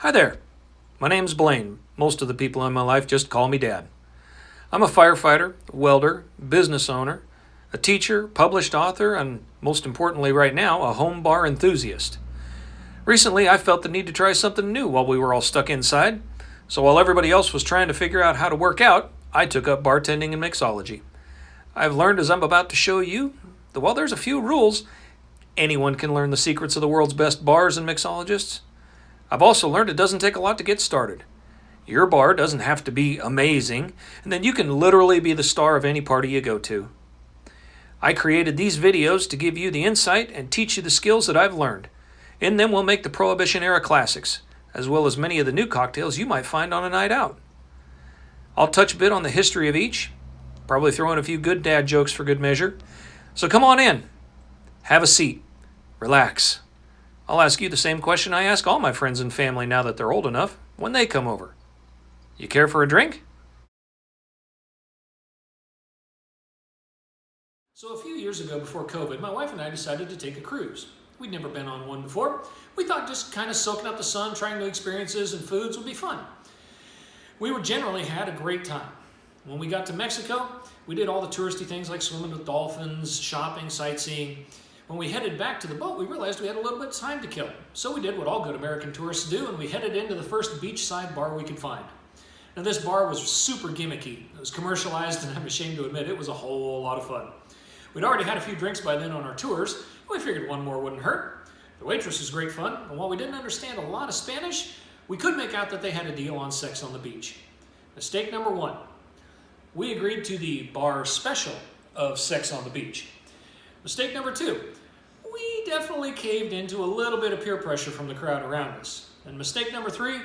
Hi there. My name's Blaine. Most of the people in my life just call me Dad. I'm a firefighter, welder, business owner, a teacher, published author, and most importantly right now, a home bar enthusiast. Recently, I felt the need to try something new while we were all stuck inside. So while everybody else was trying to figure out how to work out, I took up bartending and mixology. I've learned as I'm about to show you that while there's a few rules, anyone can learn the secrets of the world's best bars and mixologists. I've also learned it doesn't take a lot to get started. Your bar doesn't have to be amazing, and then you can literally be the star of any party you go to. I created these videos to give you the insight and teach you the skills that I've learned. In them we'll make the Prohibition-era classics, as well as many of the new cocktails you might find on a night out. I'll touch a bit on the history of each, probably throw in a few good dad jokes for good measure. So come on in, have a seat, relax. I'll ask you the same question I ask all my friends and family now that they're old enough when they come over. You care for a drink? So a few years ago before COVID, my wife and I decided to take a cruise. We'd never been on one before. We thought just kind of soaking up the sun, trying new experiences and foods would be fun. We generally had a great time. When we got to Mexico, we did all the touristy things like swimming with dolphins, shopping, sightseeing. When we headed back to the boat, we realized we had a little bit of time to kill. So we did what all good American tourists do, and we headed into the first beachside bar we could find. Now this bar was super gimmicky. It was commercialized, and I'm ashamed to admit it was a whole lot of fun. We'd already had a few drinks by then on our tours, and we figured one more wouldn't hurt. The waitress was great fun, and while we didn't understand a lot of Spanish, we could make out that they had a deal on sex on the beach. Mistake number one. We agreed to the bar special of sex on the beach. Mistake number two, we definitely caved into a little bit of peer pressure from the crowd around us. And mistake number three,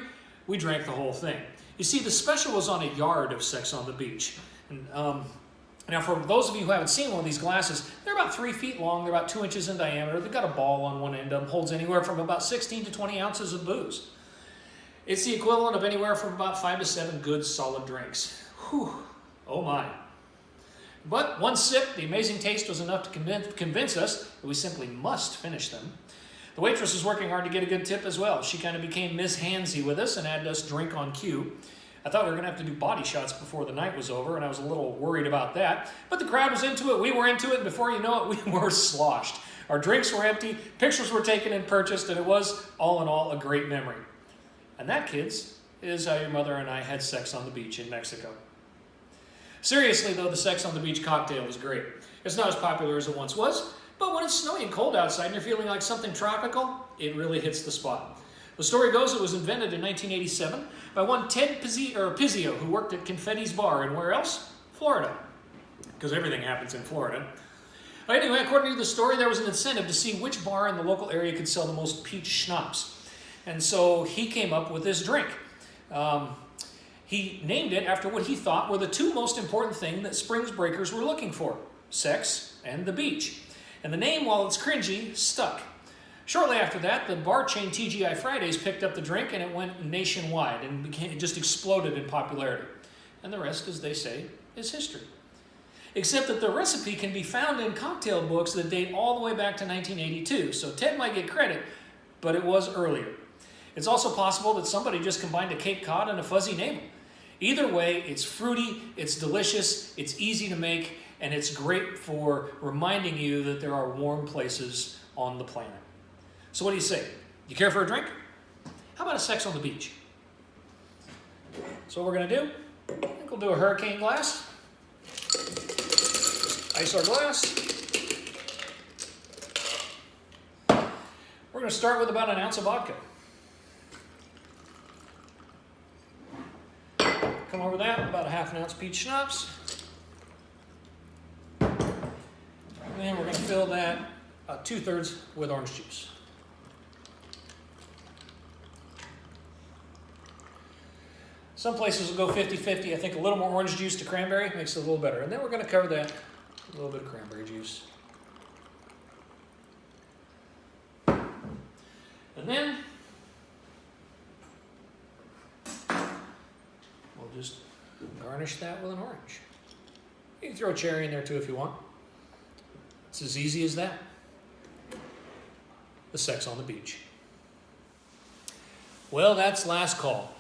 we drank the whole thing. You see, the special was on a yard of sex on the beach. And, now, for those of you who haven't seen one of these glasses, they're about 3 feet long, they're about 2 inches in diameter, they've got a ball on one end of them, holds anywhere from about 16 to 20 ounces of booze. It's the equivalent of anywhere from about 5 to 7 good solid drinks. Whew, oh my. But one sip, the amazing taste was enough to convince us that we simply must finish them. The waitress was working hard to get a good tip as well. She kind of became Miss Handsy with us and had us drink on cue. I thought we were going to have to do body shots before the night was over, and I was a little worried about that. But the crowd was into it, we were into it, and before you know it, we were sloshed. Our drinks were empty, pictures were taken and purchased, and it was, all in all, a great memory. And that, kids, is how your mother and I had sex on the beach in Mexico. Seriously, though, the sex on the beach cocktail was great. It's not as popular as it once was, but when it's snowy and cold outside and you're feeling like something tropical, it really hits the spot. The story goes it was invented in 1987 by one Ted Pizzio, who worked at Confetti's Bar, and where else? Florida, because everything happens in Florida. Anyway, according to the story, there was an incentive to see which bar in the local area could sell the most peach schnapps. And so he came up with this drink. He named it after what he thought were the two most important things that Springs breakers were looking for, sex and the beach. And the name, while it's cringy, stuck. Shortly after that, the bar chain TGI Fridays picked up the drink and it went nationwide and it just exploded in popularity. And the rest, as they say, is history. Except that the recipe can be found in cocktail books that date all the way back to 1982. So Ted might get credit, but it was earlier. It's also possible that somebody just combined a Cape Cod and a fuzzy navel. Either way, it's fruity, it's delicious, it's easy to make, and it's great for reminding you that there are warm places on the planet. So what do you say? You care for a drink? How about a sex on the beach? So what we're going to do, I think we'll do a hurricane glass. Ice our glass. We're going to start with about an ounce of vodka. Come over that, about a half an ounce peach schnapps. And then we're going to fill that about 2/3 with orange juice. Some places will go 50-50. I think a little more orange juice to cranberry makes it a little better. And then we're going to cover that with a little bit of cranberry juice. And then we'll just garnish that with an orange. You can throw a cherry in there too if you want. It's as easy as that. The sex on the beach. Well, that's last call.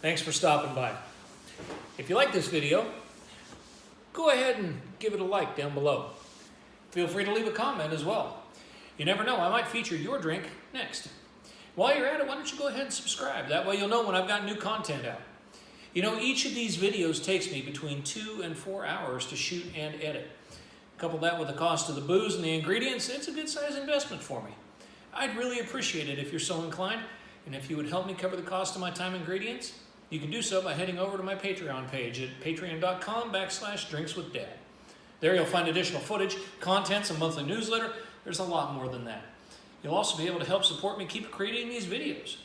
Thanks for stopping by. If you like this video, go ahead and give it a like down below. Feel free to leave a comment as well. You never know, I might feature your drink next. While you're at it, why don't you go ahead and subscribe? That way you'll know when I've got new content out. You know, each of these videos takes me between 2 and 4 hours to shoot and edit. Couple that with the cost of the booze and the ingredients, it's a good size investment for me. I'd really appreciate it if you're so inclined, and if you would help me cover the cost of my time and ingredients, you can do so by heading over to my Patreon page at patreon.com/drinkswithdad. There you'll find additional footage, contents, a monthly newsletter. There's a lot more than that. You'll also be able to help support me keep creating these videos.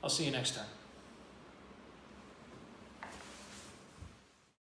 I'll see you next time.